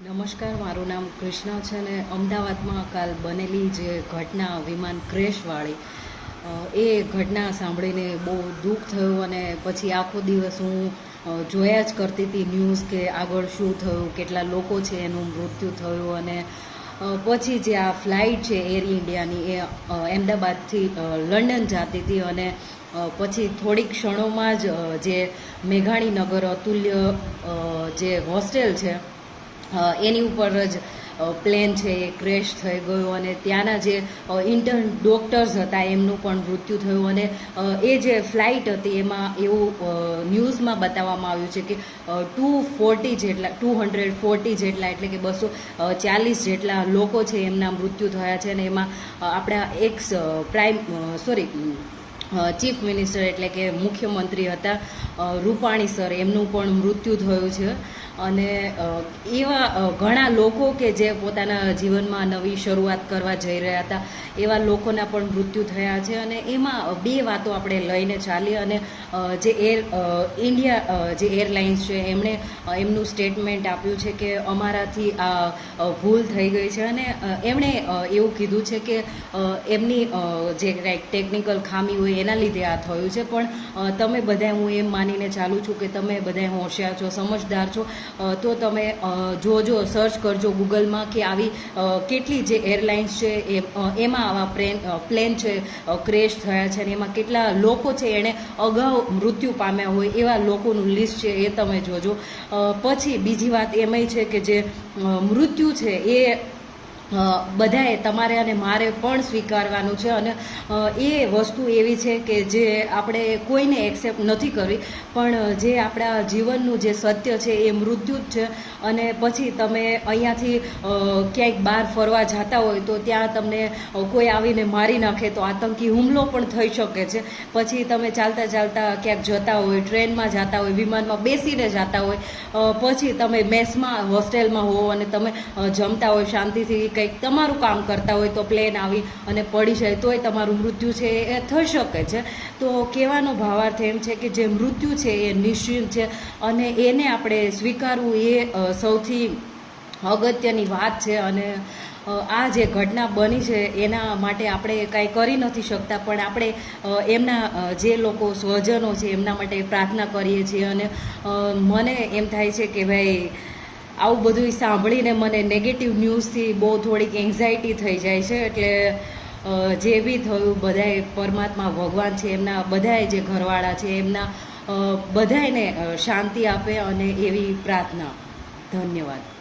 નમસ્કાર, મારું નામ કૃષ્ણા છે ને અમદાવાદમાં કાલ બનેલી જે ઘટના વિમાન ક્રેશવાળી એ ઘટના સાંભળીને બહુ દુઃખ થયું અને પછી આખો દિવસ હું જોયા જ કરતી હતી ન્યૂઝ કે આગળ શું થયું, કેટલા લોકો છે એનું મૃત્યુ થયું. અને પછી જે આ ફ્લાઇટ છે એર ઇન્ડિયાની એ અમદાવાદથી લંડન જતી હતી અને પછી થોડીક ક્ષણોમાં જ જે મેઘાણીનગર અતુલ્ય જે હોસ્ટેલ છે એની ઉપર જ પ્લેન છે એ ક્રેશ થઈ ગયો અને ત્યાંના જે ઇન્ટર્ન ડૉક્ટર્સ હતા એમનું પણ મૃત્યુ થયું. અને એ જે ફ્લાઇટ હતી એમાં એવું ન્યૂઝમાં બતાવવામાં આવ્યું છે કે 240 જેટલા એટલે કે 240 જેટલા લોકો છે એમના મૃત્યુ થયા છે. અને એમાં આપણા ચીફ મિનિસ્ટર એટલે કે મુખ્યમંત્રી હતા રૂપાણી સર, એમનું પણ મૃત્યુ થયું છે. અને એવા ઘણા લોકો કે જે પોતાના જીવનમાં નવી શરૂઆત કરવા જઈ રહ્યા હતા એવા લોકોના પણ મૃત્યુ થયા છે. અને એમાં બે વાતો આપણે લઈને ચાલીએ. અને જે ઇન્ડિયા જે એરલાઇન્સ છે એમણે એમનું સ્ટેટમેન્ટ આપ્યું છે કે અમારાથી આ ભૂલ થઈ ગઈ છે. અને એમણે એવું કીધું છે કે એમની જે કાંઈક ટેકનિકલ ખામી હોય એના લીધે આ થયું છે. પણ તમે બધા, હું એમ માનીને ચાલું છું કે તમે બધા હોશિયાર છો, સમજદાર છો, તો તમે જોજો, સર્ચ કરજો ગૂગલમાં કે આવી કેટલી જે એરલાઇન્સ છે એમાં આવા પ્લેન છે ક્રેશ થયા છે અને એમાં કેટલા લોકો છે એણે અગાઉ મૃત્યુ પામ્યા હોય એવા લોકોનું લિસ્ટ છે એ તમે જોજો. પછી બીજી વાત એમાંય છે કે જે મૃત્યુ છે એ બધાએ તમારે અને મારે પણ સ્વીકારવાનું છે. અને એ વસ્તુ એવી છે કે જે આપણે કોઈને એક્સેપ્ટ નથી કરવી, પણ જે આપણા જીવનનું જે સત્ય છે એ મૃત્યુ જ છે. અને પછી તમે અહીંયાથી ક્યાંક બહાર ફરવા જતા હોય તો ત્યાં તમને કોઈ આવીને મારી નાખે તો આતંકી હુમલો પણ થઈ શકે છે. પછી તમે ચાલતા ચાલતા ક્યાંક જતા હોય, ટ્રેનમાં જતા હોય, વિમાનમાં બેસીને જતા હોય, પછી તમે મેસમાં હોસ્ટેલમાં હો અને તમે જમતા હોય શાંતિથી, કંઈક તમારું કામ કરતા હોય તો પ્લેન આવી અને પડી જાય તોય તમારું મૃત્યુ છે એ થઈ શકે છે. તો કહેવાનો ભાવાર્થ એમ છે કે જે મૃત્યુ છે એ નિશ્ચિત છે અને એને આપણે સ્વીકારવું એ સૌથી અગત્યની વાત છે. અને આ જે ઘટના બની છે એના માટે આપણે કાંઈ કરી નથી શકતા, પણ આપણે એમના જે લોકો સ્વજનો છે એમના માટે પ્રાર્થના કરીએ છીએ. અને મને એમ થાય છે કે ભાઈ આવું બધું સાંભળીને મને નેગેટિવ ન્યૂઝથી બહુ થોડીક એન્ઝાયટી થઈ જાય છે. એટલે જે બી થયું બધાએ પરમાત્મા ભગવાન છે એમના બધાએ જે ઘરવાળા છે એમના બધાને શાંતિ આપે અને એવી પ્રાર્થના. ધન્યવાદ.